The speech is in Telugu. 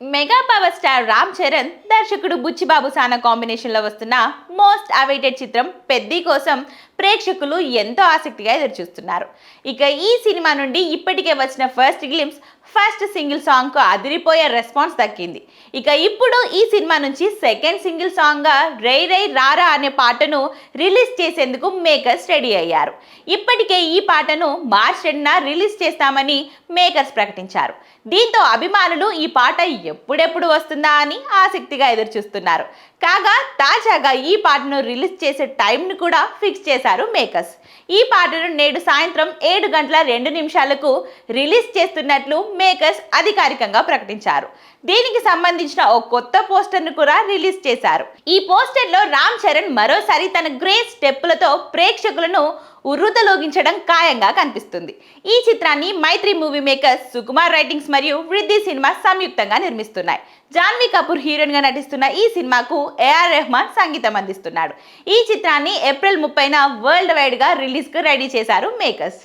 Mega power star Ram Charan దర్శకుడు బుచ్చిబాబు సానా కాంబినేషన్లో వస్తున్న మోస్ట్ అవైటెడ్ చిత్రం పెద్ది కోసం ప్రేక్షకులు ఎంతో ఆసక్తిగా ఎదురుచూస్తున్నారు. ఇక ఈ సినిమా నుండి ఇప్పటికే వచ్చిన ఫస్ట్ సింగిల్ సాంగ్కు అదిరిపోయే రెస్పాన్స్ దక్కింది. ఇక ఇప్పుడు ఈ సినిమా నుంచి సెకండ్ సింగిల్ సాంగ్గా రై రై రారా అనే పాటను రిలీజ్ చేసేందుకు మేకర్స్ రెడీ అయ్యారు. ఇప్పటికే ఈ పాటను మార్చ్ 2న రిలీజ్ చేస్తామని మేకర్స్ ప్రకటించారు. దీంతో అభిమానులు ఈ పాట ఎప్పుడెప్పుడు వస్తుందా అని ఆసక్తిగా ఎదురుచూస్తున్నారు. కాగా తాజాగా ఈ పాటను రిలీజ్ చేసే టైంను కూడా ఫిక్స్ చేశారు మేకర్స్. ఈ పాటను నేడు సాయంత్రం 7:02 రిలీజ్ చేస్తున్నట్లు మేకర్స్ అధికారికంగా ప్రకటించారు. దీనికి సంబంధించిన ఓ కొత్త పోస్టర్ను కూడా రిలీజ్ చేశారు. ఈ పోస్టర్లో రామ్ చరణ్ మరోసారి తన గ్రేట్ స్టెప్పులతో ప్రేక్షకులను ఉర్రూతలూగించడం ఖాయంగా కనిపిస్తుంది. ఈ చిత్రాన్ని మైత్రి మూవీ మేకర్స్, సుకుమార్ రైటింగ్స్ మరియు వృద్ధి సినిమా సంయుక్తంగా నిర్మిస్తున్నాయి. జాన్వీ కపూర్ హీరోయిన్ గా నటిస్తున్న ఈ సినిమాకు ఏఆర్ రెహమాన్ సంగీతం అందిస్తున్నాడు. ఈ చిత్రాన్ని ఏప్రిల్ 30న వరల్డ్ వైడ్ గా రిలీజ్ కు రెడీ చేశారు మేకర్స్.